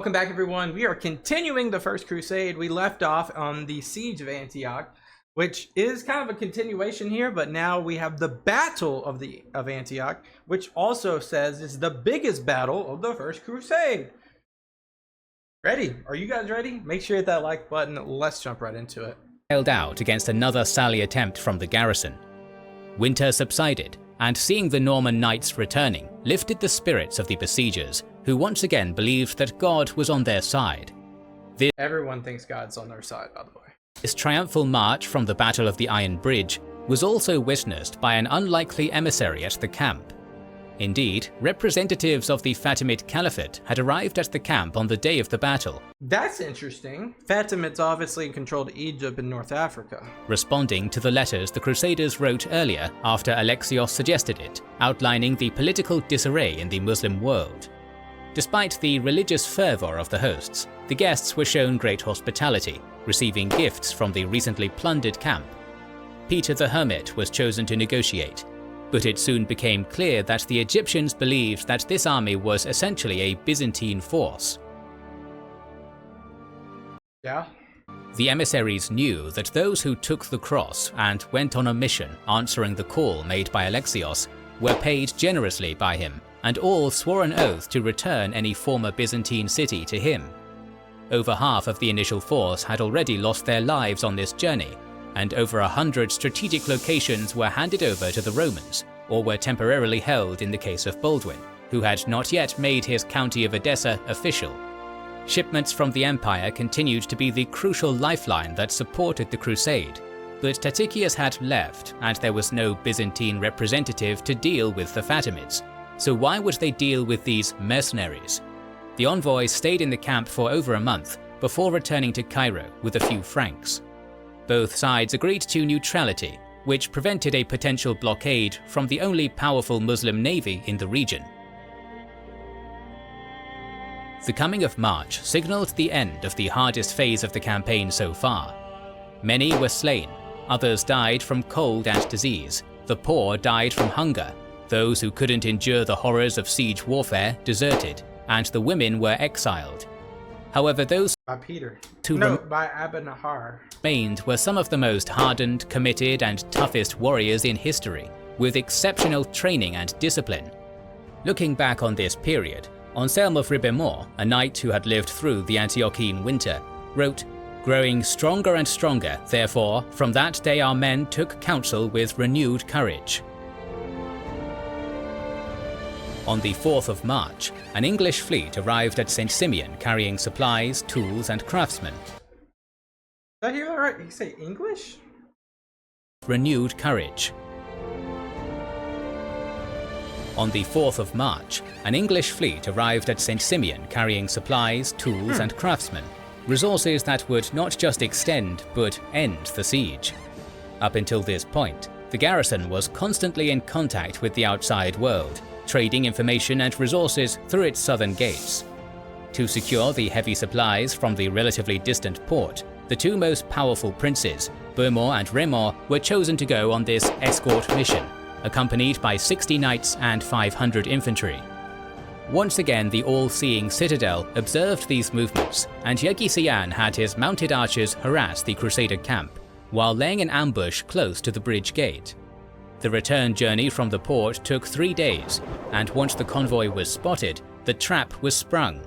Welcome back, everyone. We are continuing the First Crusade. We left off on the Siege of Antioch, which is kind of a continuation here, but now we have the Battle of Antioch, which also says is the biggest battle of the First Crusade. Ready? Are you guys ready? Make sure you hit that like button. Let's jump right into it. Held out against another sally attempt from the garrison. Winter subsided, and seeing the Norman knights returning lifted the spirits of the besiegers, who once again believed that God was on their side. Everyone thinks God's on their side, by the way. This triumphal march from the Battle of the Iron Bridge was also witnessed by an unlikely emissary at the camp. Indeed, representatives of the Fatimid Caliphate had arrived at the camp on the day of the battle. That's interesting. Fatimids obviously controlled Egypt and North Africa. Responding to the letters the Crusaders wrote earlier after Alexios suggested it, outlining the political disarray in the Muslim world. Despite the religious fervor of the hosts, the guests were shown great hospitality, receiving gifts from the recently plundered camp. Peter the Hermit was chosen to negotiate, but it soon became clear that the Egyptians believed that this army was essentially a Byzantine force. Yeah. The emissaries knew that those who took the cross and went on a mission answering the call made by Alexios were paid generously by him, and all swore an oath to return any former Byzantine city to him. Over half of the initial force had already lost their lives on this journey, and over 100 strategic locations were handed over to the Romans, or were temporarily held in the case of Baldwin, who had not yet made his county of Edessa official. Shipments from the empire continued to be the crucial lifeline that supported the crusade, but Tatikius had left and there was no Byzantine representative to deal with the Fatimids, so why would they deal with these mercenaries? The envoys stayed in the camp for over a month before returning to Cairo with a few Franks. Both sides agreed to neutrality, which prevented a potential blockade from the only powerful Muslim navy in the region. The coming of March signaled the end of the hardest phase of the campaign so far. Many were slain, others died from cold and disease, the poor died from hunger, those who couldn't endure the horrors of siege warfare deserted, and the women were exiled. However, those by Peter. who by Abenahar. remained were some of the most hardened, committed, and toughest warriors in history, with exceptional training and discipline. Looking back on this period, Anselm of Ribemont, a knight who had lived through the Antiochene winter, wrote, "Growing stronger and stronger, therefore, from that day our men took counsel with renewed courage." On the 4th of March, an English fleet arrived at St. Simeon carrying supplies, tools, and craftsmen. Did I hear that right? Did you say English? Renewed courage. On the 4th of March, an English fleet arrived at St. Simeon carrying supplies, tools, and craftsmen, resources that would not just extend but end the siege. Up until this point, the garrison was constantly in contact with the outside world, trading information and resources through its southern gates. To secure the heavy supplies from the relatively distant port, the two most powerful princes, Beaumont and Raymond, were chosen to go on this escort mission, accompanied by 60 knights and 500 infantry. Once again, the all-seeing citadel observed these movements, and Yegisian had his mounted archers harass the Crusader camp, while laying an ambush close to the bridge gate. The return journey from the port took 3 days, and once the convoy was spotted, the trap was sprung.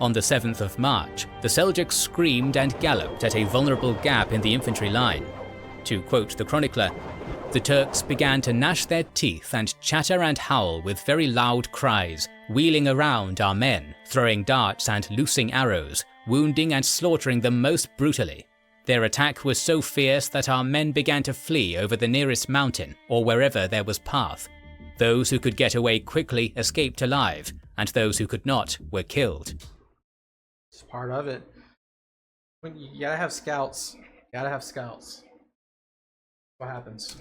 On the 7th of March, the Seljuks screamed and galloped at a vulnerable gap in the infantry line. To quote the chronicler, "The Turks began to gnash their teeth and chatter and howl with very loud cries, wheeling around our men, throwing darts and loosing arrows, wounding and slaughtering them most brutally. Their attack was so fierce that our men began to flee over the nearest mountain or wherever there was path. Those who could get away quickly escaped alive, and those who could not were killed." It's part of it. When you gotta have scouts. Gotta have scouts. What happens?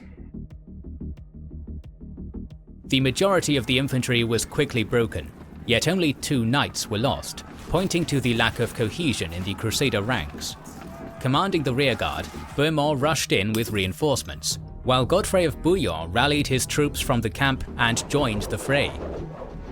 The majority of the infantry was quickly broken, yet only 2 knights were lost, pointing to the lack of cohesion in the Crusader ranks. Commanding the rearguard, Beaumont rushed in with reinforcements, while Godfrey of Bouillon rallied his troops from the camp and joined the fray.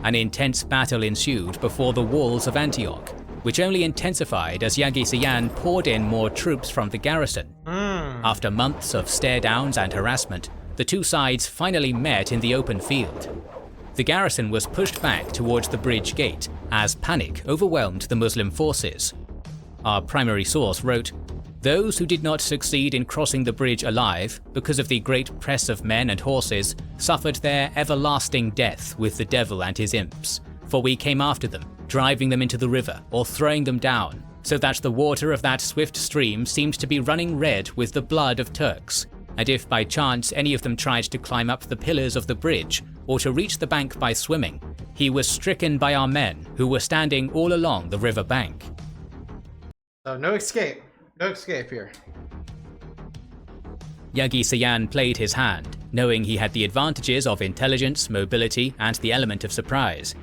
An intense battle ensued before the walls of Antioch, which only intensified as Yagi Siyan poured in more troops from the garrison. After months of stare-downs and harassment, the two sides finally met in the open field. The garrison was pushed back towards the bridge gate as panic overwhelmed the Muslim forces. Our primary source wrote, "Those who did not succeed in crossing the bridge alive because of the great press of men and horses suffered their everlasting death with the devil and his imps, for we came after them, driving them into the river or throwing them down, so that the water of that swift stream seemed to be running red with the blood of Turks, and if by chance any of them tried to climb up the pillars of the bridge or to reach the bank by swimming, he was stricken by our men who were standing all along the river bank." So no escape. No escape here. Yagi Siyan played his hand, knowing he had the advantages of intelligence, mobility, and the element of surprise.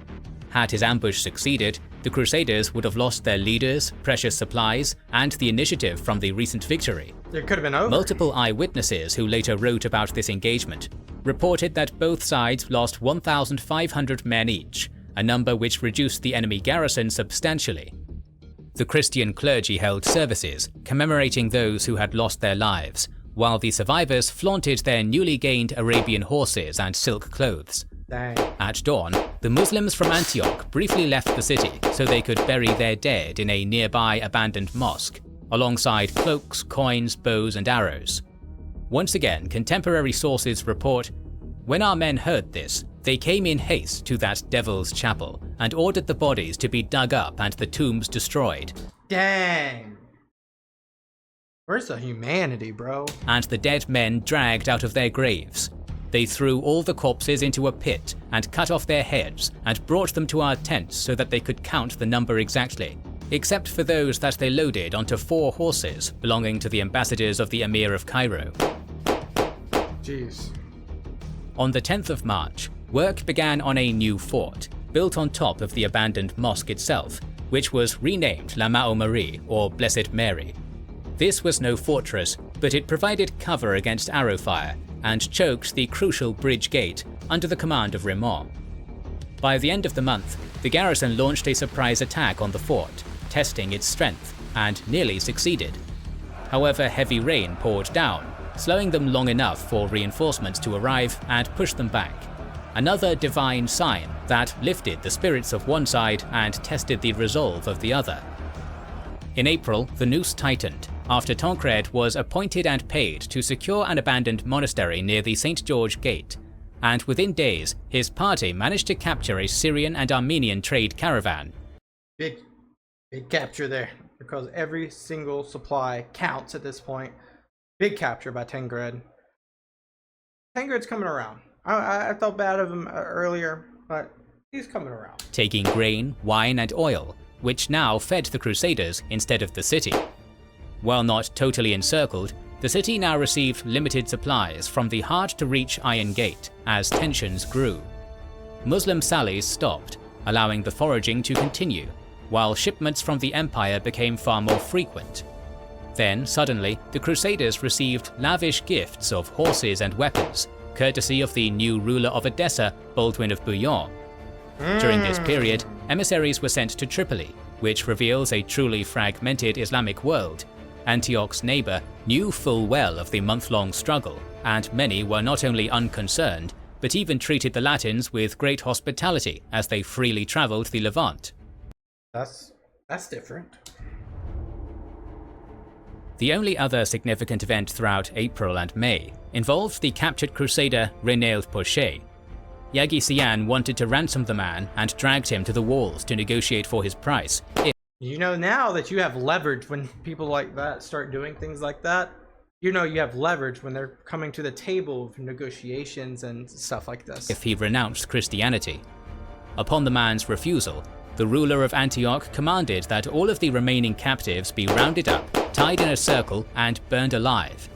Had his ambush succeeded, the Crusaders would have lost their leaders, precious supplies, and the initiative from the recent victory. It could have been over. Multiple eyewitnesses who later wrote about this engagement reported that both sides lost 1,500 men each, a number which reduced the enemy garrison substantially. The Christian clergy held services commemorating those who had lost their lives, while the survivors flaunted their newly gained Arabian horses and silk clothes. Dang. At dawn, the Muslims from Antioch briefly left the city so they could bury their dead in a nearby abandoned mosque, alongside cloaks, coins, bows, and arrows. Once again, contemporary sources report, "When our men heard this, they came in haste to that devil's chapel and ordered the bodies to be dug up and the tombs destroyed." Dang. Where's the humanity, bro? And the dead men dragged out of their graves. They threw all the corpses into a pit and cut off their heads and brought them to our tents so that they could count the number exactly, except for those that they loaded onto 4 horses belonging to the ambassadors of the Emir of Cairo. Jeez. On the 10th of March, work began on a new fort, built on top of the abandoned mosque itself, which was renamed La Mao Marie, or Blessed Mary. This was no fortress, but it provided cover against arrow fire and choked the crucial bridge gate under the command of Raymond. By the end of the month, the garrison launched a surprise attack on the fort, testing its strength, and nearly succeeded. However, heavy rain poured down, slowing them long enough for reinforcements to arrive and push them back. Another divine sign that lifted the spirits of one side and tested the resolve of the other. In April, the noose tightened after Tancred was appointed and paid to secure an abandoned monastery near the St. George Gate, and within days, his party managed to capture a Syrian and Armenian trade caravan. Big capture there, because every single supply counts at this point. Big capture by Tancred. Tancred's coming around. I felt bad of him earlier, but he's coming around. Taking grain, wine, and oil, which now fed the Crusaders instead of the city. While not totally encircled, the city now received limited supplies from the hard-to-reach Iron Gate as tensions grew. Muslim sallies stopped, allowing the foraging to continue, while shipments from the Empire became far more frequent. Then, suddenly, the Crusaders received lavish gifts of horses and weapons, courtesy of the new ruler of Edessa, Baldwin of Bouillon. During this period, emissaries were sent to Tripoli, which reveals a truly fragmented Islamic world. Antioch's neighbor knew full well of the month-long struggle, and many were not only unconcerned, but even treated the Latins with great hospitality as they freely traveled the Levant. That's different. The only other significant event throughout April and May involved the captured Crusader Renaud Pochet. Yagi Siyan wanted to ransom the man and dragged him to the walls to negotiate for his price. You know, now that you have leverage when people like that start doing things like that, you know you have leverage when they're coming to the table of negotiations and stuff like this. If he renounced Christianity. Upon the man's refusal, the ruler of Antioch commanded that all of the remaining captives be rounded up, tied in a circle, and burned alive.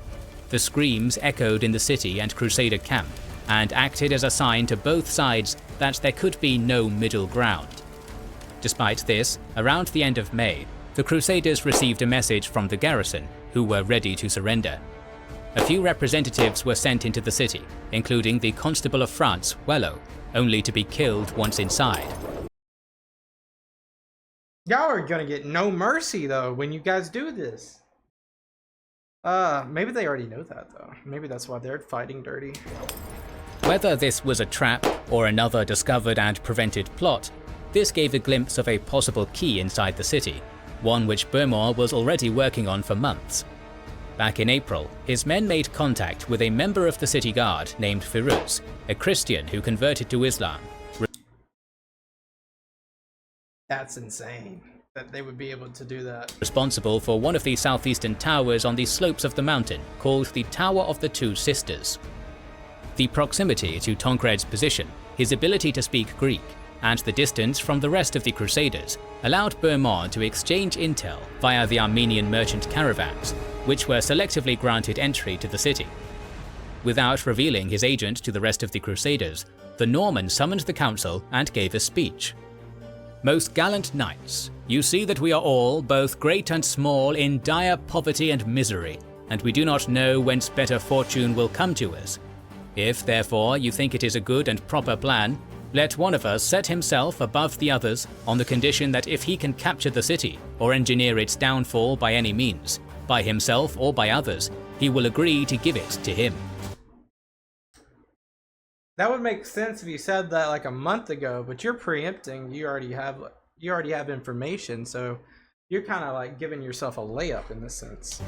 The screams echoed in the city and Crusader camp, and acted as a sign to both sides that there could be no middle ground. Despite this, around the end of May, the Crusaders received a message from the garrison, who were ready to surrender. A few representatives were sent into the city, including the Constable of France, Wello, only to be killed once inside. Y'all are gonna get no mercy though when you guys do this. Maybe they already know that though. Maybe that's why they're fighting dirty. Whether this was a trap or another discovered and prevented plot, this gave a glimpse of a possible key inside the city, one which Bohemond was already working on for months. Back in April, his men made contact with a member of the city guard named Firuz, a Christian who converted to Islam. That's insane that they would be able to do that. Responsible for one of the southeastern towers on the slopes of the mountain, called the Tower of the Two Sisters. The proximity to Tancred's position, his ability to speak Greek, and the distance from the rest of the Crusaders allowed Bohemond to exchange intel via the Armenian merchant caravans, which were selectively granted entry to the city. Without revealing his agent to the rest of the Crusaders, the Norman summoned the council and gave a speech. "Most gallant knights, you see that we are all, both great and small, in dire poverty and misery, and we do not know whence better fortune will come to us. If, therefore, you think it is a good and proper plan, let one of us set himself above the others on the condition that if he can capture the city, or engineer its downfall by any means, by himself or by others, he will agree to give it to him." That would make sense if you said that like a month ago, but you're preempting. You already have information, so you're kind of like giving yourself a layup in this sense.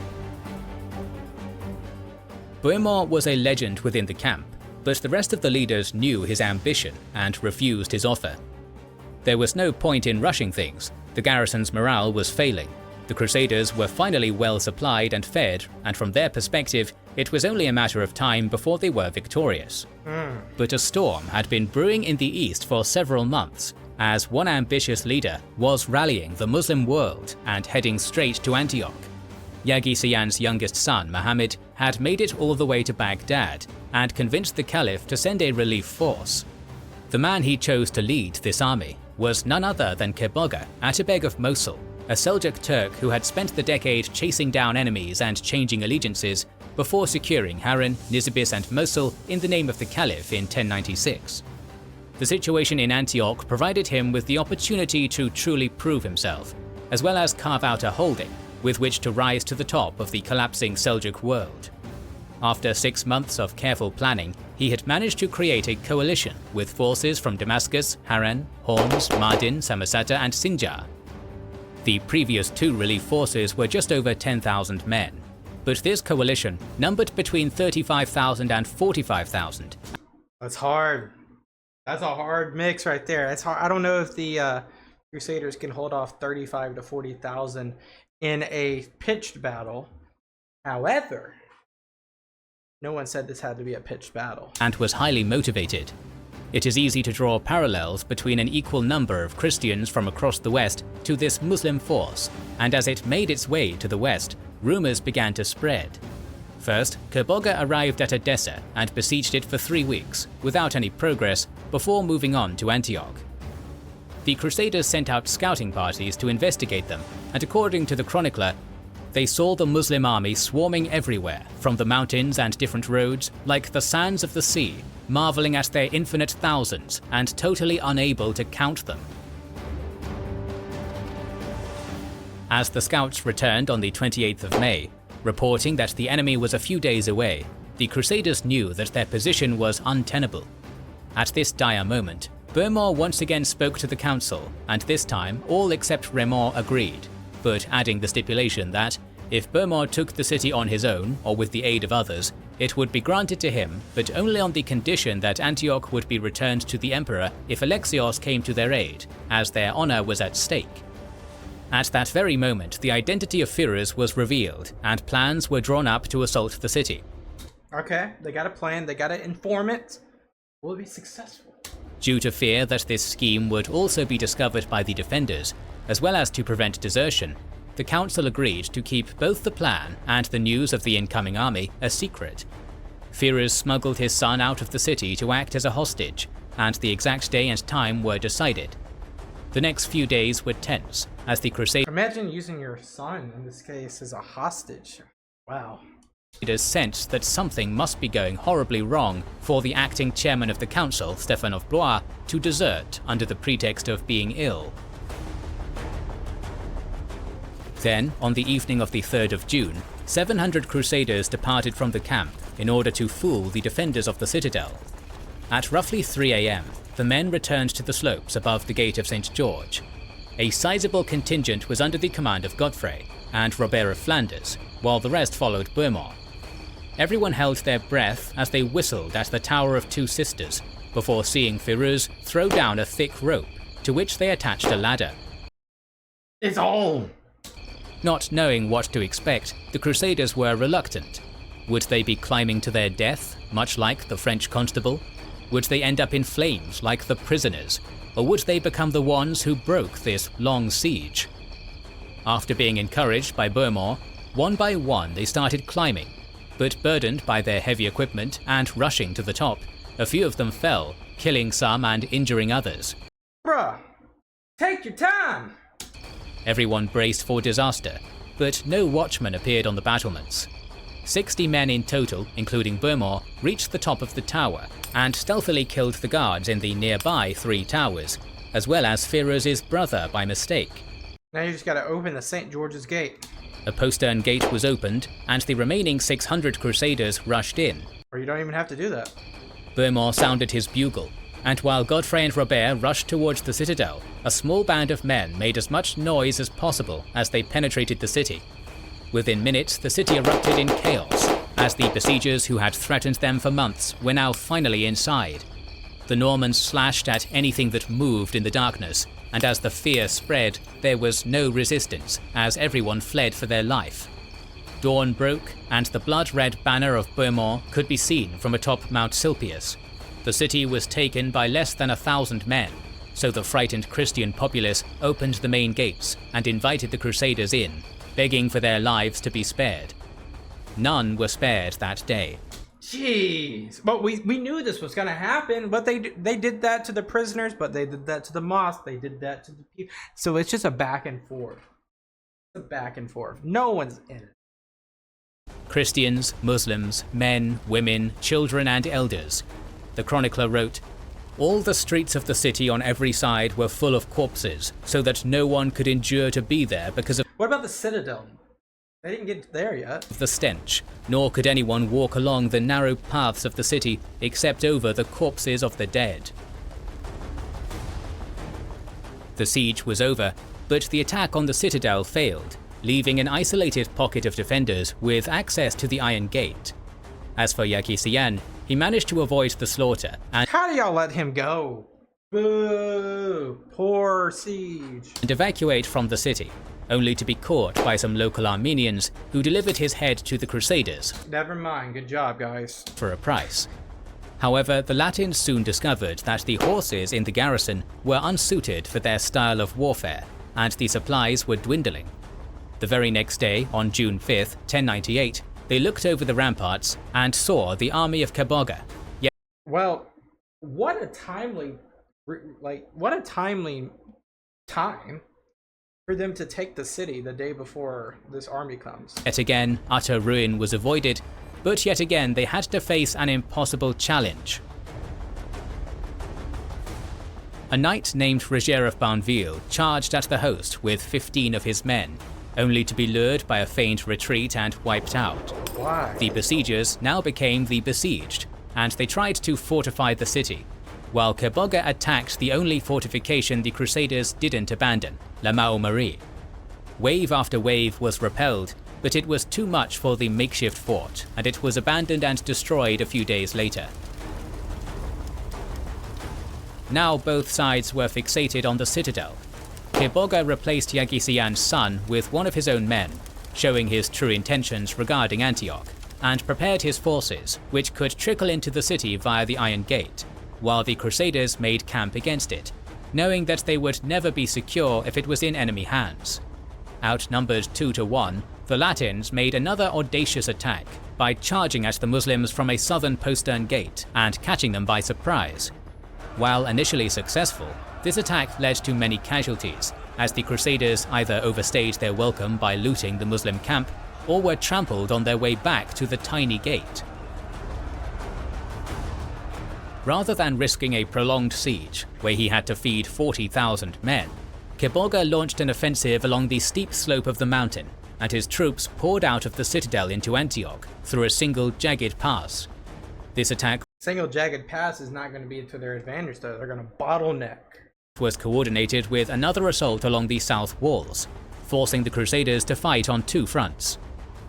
Bohemond was a legend within the camp, but the rest of the leaders knew his ambition and refused his offer. There was no point in rushing things. The garrison's morale was failing. The Crusaders were finally well supplied and fed, and from their perspective, it was only a matter of time before they were victorious. But a storm had been brewing in the east for several months, as one ambitious leader was rallying the Muslim world and heading straight to Antioch. Yagi Siyan's youngest son, Muhammad, had made it all the way to Baghdad and convinced the Caliph to send a relief force. The man he chose to lead this army was none other than Kerbogha of Mosul, a Seljuk Turk who had spent the decade chasing down enemies and changing allegiances before securing Harran, Nisibis and Mosul in the name of the Caliph in 1096. The situation in Antioch provided him with the opportunity to truly prove himself, as well as carve out a holding with which to rise to the top of the collapsing Seljuk world. After 6 months of careful planning, he had managed to create a coalition with forces from Damascus, Harran, Homs, Mardin, Samosata and Sinjar. The previous 2 relief forces were just over 10,000 men, but this coalition numbered between 35,000 and 45,000. That's hard. That's a hard mix right there. That's hard. I don't know if the Crusaders can hold off 35 to 40,000 in a pitched battle. However, no one said this had to be a pitched battle. And was highly motivated. It is easy to draw parallels between an equal number of Christians from across the west to this Muslim force, and as it made its way to the west, rumors began to spread. First, Kerbogha arrived at Edessa and besieged it for 3 weeks, without any progress, before moving on to Antioch. The Crusaders sent out scouting parties to investigate them, and according to the chronicler, they saw the Muslim army swarming everywhere, from the mountains and different roads, like the sands of the sea, marveling at their infinite thousands and totally unable to count them. As the scouts returned on the 28th of May, reporting that the enemy was a few days away, the Crusaders knew that their position was untenable. At this dire moment, Bohemond once again spoke to the council, and this time all except Raymond agreed, but adding the stipulation that, if Bohemond took the city on his own or with the aid of others, it would be granted to him, but only on the condition that Antioch would be returned to the emperor if Alexios came to their aid, as their honor was at stake. At that very moment, the identity of Firuz was revealed, and plans were drawn up to assault the city. Okay, they got a plan, they got an informant. Will it be successful? Due to fear that this scheme would also be discovered by the defenders, as well as to prevent desertion, the council agreed to keep both the plan and the news of the incoming army a secret. Firuz smuggled his son out of the city to act as a hostage, and the exact day and time were decided. The next few days were tense, as the Crusaders Imagine using your son, in this case, as a hostage. Wow. sensed that something must be going horribly wrong for the acting chairman of the council, Stephen of Blois, to desert under the pretext of being ill. Then, on the evening of the 3rd of June, 700 Crusaders departed from the camp in order to fool the defenders of the citadel. At roughly 3 AM, the men returned to the slopes above the Gate of St. George. A sizable contingent was under the command of Godfrey and Robert of Flanders, while the rest followed Beaumont. Everyone held their breath as they whistled at the Tower of Two Sisters, before seeing Firouz throw down a thick rope, to which they attached a ladder. It's on! Not knowing what to expect, the Crusaders were reluctant. Would they be climbing to their death, much like the French constable? Would they end up in flames like the prisoners? Or would they become the ones who broke this long siege? After being encouraged by Beaumont, one by one they started climbing, but burdened by their heavy equipment and rushing to the top, a few of them fell, killing some and injuring others. Bruh, take your time! Everyone braced for disaster, but no watchman appeared on the battlements. 60 men in total, including Beaumont, reached the top of the tower and stealthily killed the guards in the nearby 3 towers, as well as Firouz's brother by mistake. Now you just gotta open the St. George's Gate. A postern gate was opened, and the remaining 600 Crusaders rushed in. Or you don't even have to do that. Beaumont sounded his bugle, and while Godfrey and Robert rushed towards the citadel, a small band of men made as much noise as possible as they penetrated the city. Within minutes, the city erupted in chaos, as the besiegers who had threatened them for months were now finally inside. The Normans slashed at anything that moved in the darkness, and as the fear spread, there was no resistance, as everyone fled for their life. Dawn broke, and the blood-red banner of Beaumont could be seen from atop Mount Silpius. The city was taken by less than 1,000 men, so the frightened Christian populace opened the main gates and invited the Crusaders in, begging for their lives to be spared. None were spared that day. Jeez. But we knew this was gonna happen, but they did that to the prisoners, but they did that to the mosque, they did that to the people. So it's just a back and forth. It's a back and forth. No one's in it. Christians, Muslims, men, women, children and elders. The chronicler wrote, "All the streets of the city on every side were full of corpses, so that no one could endure to be there because of What about the citadel? They didn't get there yet. the stench, nor could anyone walk along the narrow paths of the city except over the corpses of the dead." The siege was over, but the attack on the citadel failed, leaving an isolated pocket of defenders with access to the Iron Gate. As for Yaghi-Siyan, he managed to avoid the slaughter and How do y'all let him go? Boo! Poor siege. evacuate from the city, only to be caught by some local Armenians who delivered his head to the Crusaders Never mind. Good job, guys. for a price. However, the Latins soon discovered that the horses in the garrison were unsuited for their style of warfare, and the supplies were dwindling. The very next day, on June 5th, 1098, they looked over the ramparts and saw the army of Kerbogha. Well, what a timely time for them to take the city the day before this army comes. Yet again, utter ruin was avoided, but yet again they had to face an impossible challenge. A knight named Roger of Bourneville charged at the host with 15 of his men, only to be lured by a feigned retreat and wiped out. Why? The besiegers now became the besieged, and they tried to fortify the city, while Kerbogha attacked the only fortification the Crusaders didn't abandon, La Marie. Wave after wave was repelled, but it was too much for the makeshift fort, and it was abandoned and destroyed a few days later. Now both sides were fixated on the citadel. Kerbogha replaced Yaghi-Siyan's son with one of his own men, showing his true intentions regarding Antioch, and prepared his forces, which could trickle into the city via the Iron Gate, while the Crusaders made camp against it, knowing that they would never be secure if it was in enemy hands. Outnumbered 2-1, the Latins made another audacious attack by charging at the Muslims from a southern postern gate and catching them by surprise. While initially successful, this attack led to many casualties, as the Crusaders either overstayed their welcome by looting the Muslim camp, or were trampled on their way back to the tiny gate. Rather than risking a prolonged siege, where he had to feed 40,000 men, Kerbogha launched an offensive along the steep slope of the mountain, and his troops poured out of the citadel into Antioch through a single jagged pass. This attack Single jagged pass is not going to be to their advantage, though. They're going to bottleneck. Was coordinated with another assault along the south walls, forcing the Crusaders to fight on two fronts.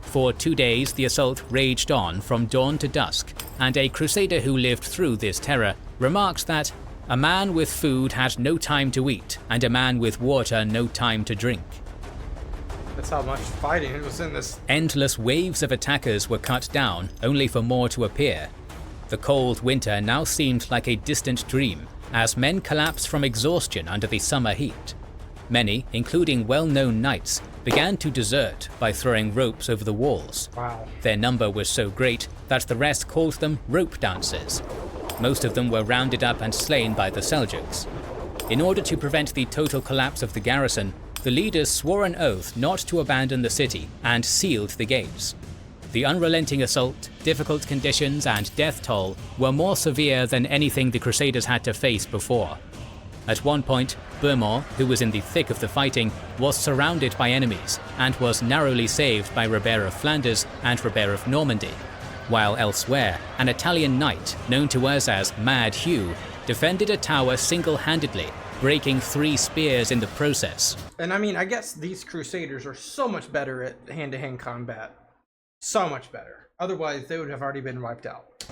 For 2 days, the assault raged on from dawn to dusk, and a Crusader who lived through this terror remarked that a man with food had no time to eat, and a man with water no time to drink. That's how much fighting was in this. Endless waves of attackers were cut down, only for more to appear. The cold winter now seemed like a distant dream, as men collapsed from exhaustion under the summer heat. Many, including well-known knights, began to desert by throwing ropes over the walls. Wow. Their number was so great that the rest called them rope dancers. Most of them were rounded up and slain by the Seljuks. In order to prevent the total collapse of the garrison, the leaders swore an oath not to abandon the city and sealed the gates. The unrelenting assault, difficult conditions, and death toll were more severe than anything the Crusaders had to face before. At one point, Beaumont, who was in the thick of the fighting, was surrounded by enemies and was narrowly saved by Robert of Flanders and Robert of Normandy, while elsewhere, an Italian knight, known to us as Mad Hugh, defended a tower single-handedly, breaking 3 spears in the process. And I mean, I guess these Crusaders are so much better at hand-to-hand combat. So much better. Otherwise, they would have already been wiped out.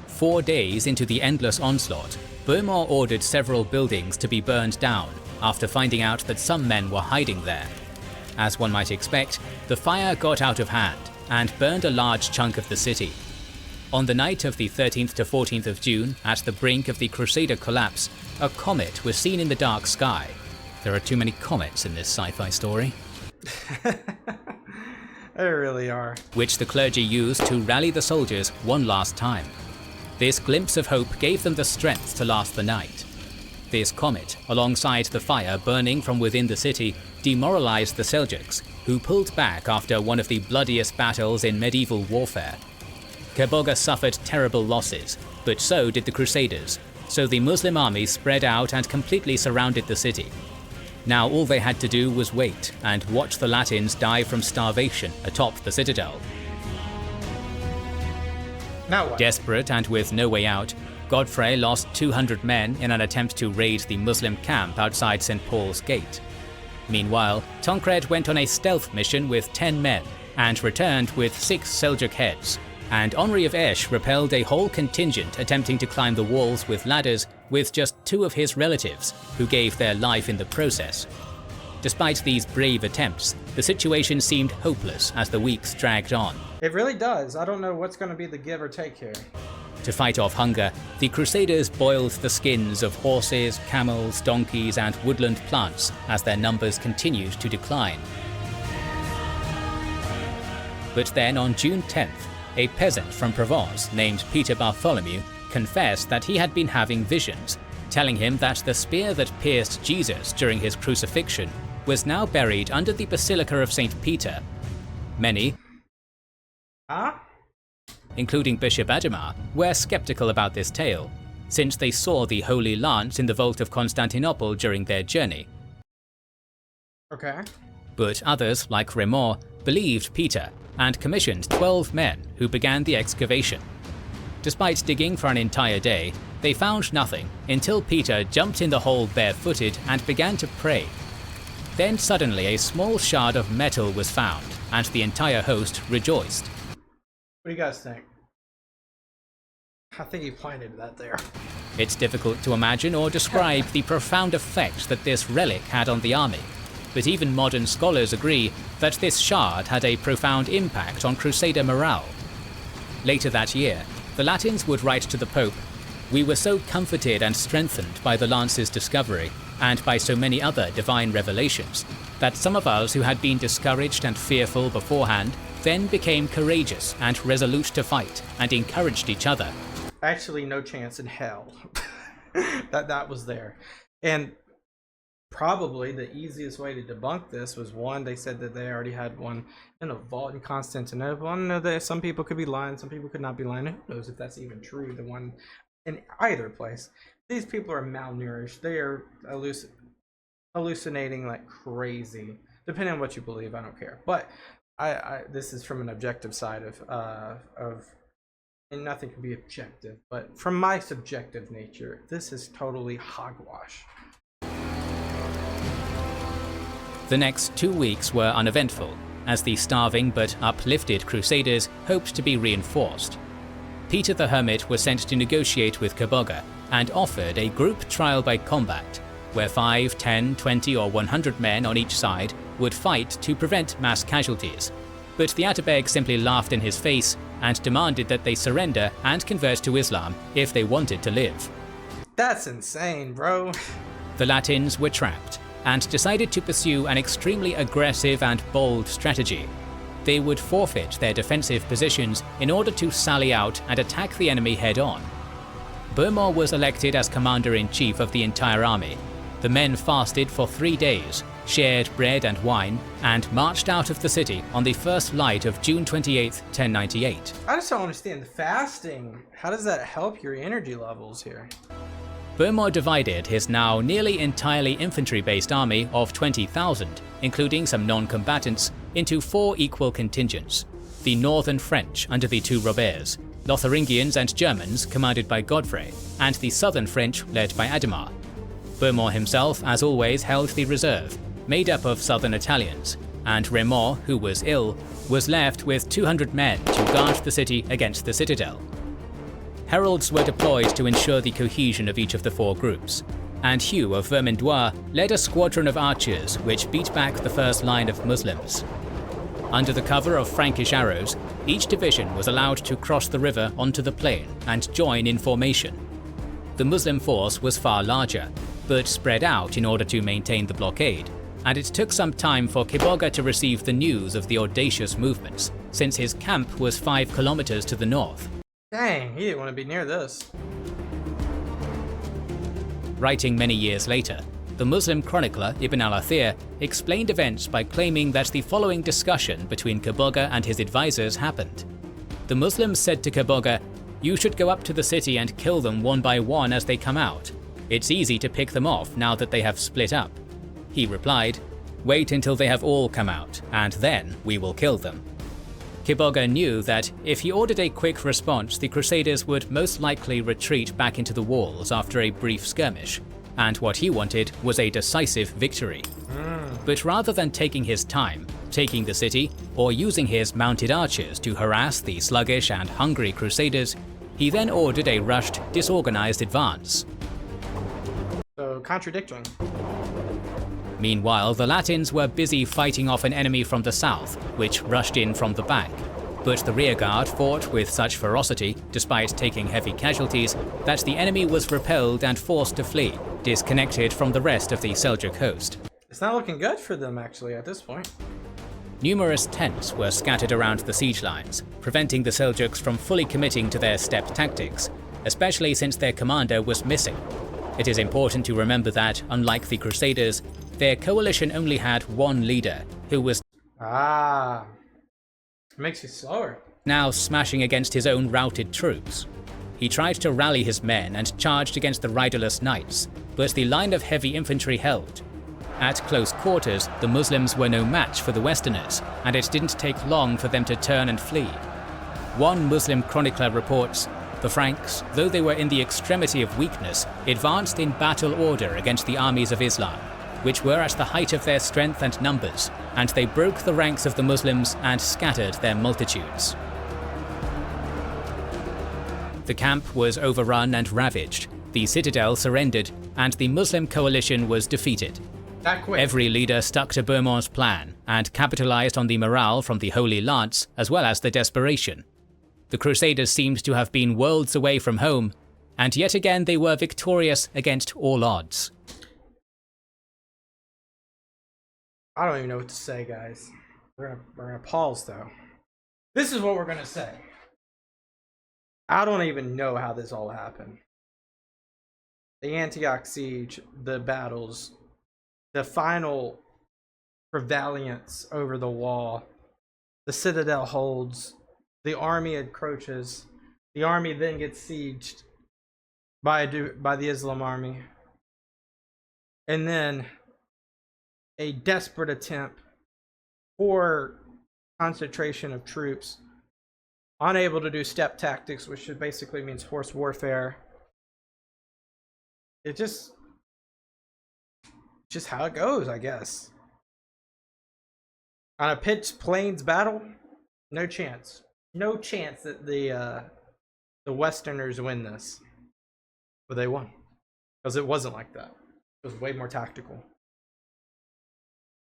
4 days into the endless onslaught, Beaumont ordered several buildings to be burned down after finding out that some men were hiding there. As one might expect, the fire got out of hand and burned a large chunk of the city. On the night of the 13th to 14th of June, at the brink of the Crusader collapse, a comet was seen in the dark sky. There are too many comets in this sci-fi story. They really are. Which the clergy used to rally the soldiers one last time. This glimpse of hope gave them the strength to last the night. This comet, alongside the fire burning from within the city, demoralized the Seljuks, who pulled back after one of the bloodiest battles in medieval warfare. Kerbogha suffered terrible losses, but so did the Crusaders, so the Muslim army spread out and completely surrounded the city. Now all they had to do was wait and watch the Latins die from starvation atop the citadel. Now what? Desperate and with no way out, Godfrey lost 200 men in an attempt to raid the Muslim camp outside St. Paul's Gate. Meanwhile, Tancred went on a stealth mission with 10 men and returned with 6 Seljuk heads, and Henri of Esch repelled a whole contingent attempting to climb the walls with ladders with just 2 of his relatives, who gave their life in the process. Despite these brave attempts, the situation seemed hopeless as the weeks dragged on. It really does. I don't know what's going to be the give or take here. To fight off hunger, the Crusaders boiled the skins of horses, camels, donkeys, and woodland plants as their numbers continued to decline. But then on June 10th, a peasant from Provence named Peter Bartholomew confessed that he had been having visions, telling him that the spear that pierced Jesus during his crucifixion was now buried under the Basilica of St. Peter. Many, including Bishop Adhemar, were skeptical about this tale, since they saw the Holy Lance in the vault of Constantinople during their journey. Okay. But others, like Raymond, believed Peter and commissioned 12 men who began the excavation. Despite digging for an entire day, they found nothing until Peter jumped in the hole barefooted and began to pray. Then suddenly a small shard of metal was found, and the entire host rejoiced. What do you guys think? I think he planted that there. It's difficult to imagine or describe the profound effect that this relic had on the army, but even modern scholars agree that this shard had a profound impact on Crusader morale. Later that year, the Latins would write to the Pope, "We were so comforted and strengthened by the lance's discovery, and by so many other divine revelations, that some of us who had been discouraged and fearful beforehand then became courageous and resolute to fight, and encouraged each other." Actually, no chance in hell that was there. And probably the easiest way to debunk this was, one, they said that they already had one in a vault in Constantinople. I know that some people could be lying, some people could not be lying. Who knows if that's even true, the one in either place. these people are malnourished. They are hallucinating like crazy. Depending on what you believe, I don't care. But I this is from an objective side of, and nothing can be objective. But from my subjective nature, this is totally hogwash. The next 2 weeks were uneventful, as the starving but uplifted Crusaders hoped to be reinforced. Peter the Hermit was sent to negotiate with Kerbogha and offered a group trial by combat, where 5, 10, 20 or 100 men on each side would fight to prevent mass casualties. But the Atabeg simply laughed in his face and demanded that they surrender and convert to Islam if they wanted to live. That's insane, bro. The Latins were trapped and decided to pursue an extremely aggressive and bold strategy. They would forfeit their defensive positions in order to sally out and attack the enemy head-on. Bohemond was elected as commander-in-chief of the entire army. The men fasted for 3 days, shared bread and wine, and marched out of the city on the first light of June 28, 1098. I just don't understand the fasting. How does that help your energy levels here? Bohemond divided his now nearly entirely infantry-based army of 20,000, including some non-combatants, into 4 equal contingents: the northern French under the two Roberts, Lotharingians and Germans commanded by Godfrey, and the southern French led by Adhemar. Bohemond himself, as always, held the reserve, made up of southern Italians, and Raymond, who was ill, was left with 200 men to guard the city against the citadel. Heralds were deployed to ensure the cohesion of each of the 4 groups, and Hugh of Vermandois led a squadron of archers which beat back the first line of Muslims. Under the cover of Frankish arrows, each division was allowed to cross the river onto the plain and join in formation. The Muslim force was far larger, but spread out in order to maintain the blockade, and it took some time for Kerbogha to receive the news of the audacious movements, since his camp was 5 kilometers to the north. Dang, he didn't want to be near this. Writing many years later, the Muslim chronicler Ibn al-Athir explained events by claiming that the following discussion between Kerbogha and his advisors happened. The Muslims said to Kerbogha, "You should go up to the city and kill them one by one as they come out. It's easy to pick them off now that they have split up." He replied, "Wait until they have all come out, and then we will kill them." Kerbogha knew that if he ordered a quick response, the Crusaders would most likely retreat back into the walls after a brief skirmish, and what he wanted was a decisive victory. But rather than taking his time, taking the city, or using his mounted archers to harass the sluggish and hungry Crusaders, he then ordered a rushed, disorganized advance. So, contradicting. Meanwhile, the Latins were busy fighting off an enemy from the south, which rushed in from the back. But the rearguard fought with such ferocity, despite taking heavy casualties, that the enemy was repelled and forced to flee, disconnected from the rest of the Seljuk host. It's not looking good for them, actually, at this point. Numerous tents were scattered around the siege lines, preventing the Seljuks from fully committing to their steppe tactics, especially since their commander was missing. It is important to remember that, unlike the Crusaders, their coalition only had one leader, who was It makes you slower. now smashing against his own routed troops. He tried to rally his men and charged against the riderless knights, but the line of heavy infantry held. At close quarters, the Muslims were no match for the Westerners, and it didn't take long for them to turn and flee. One Muslim chronicler reports, "The Franks, though they were in the extremity of weakness, advanced in battle order against the armies of Islam, which were at the height of their strength and numbers, and they broke the ranks of the Muslims and scattered their multitudes." The camp was overrun and ravaged, the citadel surrendered, and the Muslim coalition was defeated. That quick. Every leader stuck to Bohemond's plan and capitalized on the morale from the Holy Lance as well as the desperation. The Crusaders seemed to have been worlds away from home, and yet again they were victorious against all odds. I don't even know what to say, guys. We're gonna pause, though. This is what we're gonna say. I don't even know how this all happened. The Antioch siege, the battles, the final prevalence over the wall, the citadel holds, the army encroaches, the army then gets sieged, by the Islam army, and then a desperate attempt for concentration of troops, unable to do step tactics, which basically means horse warfare. It just how it goes, I guess. On a pitched plains battle, no chance. No chance that the Westerners win this. But they won. Because it wasn't like that. It was way more tactical.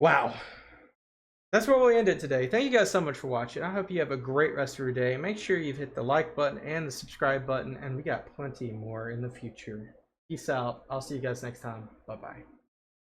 Wow. That's where we'll end it today. Thank you guys so much for watching. I hope you have a great rest of your day. Make sure you've hit the like button and the subscribe button. And we got plenty more in the future. Peace out. I'll see you guys next time. Bye-bye.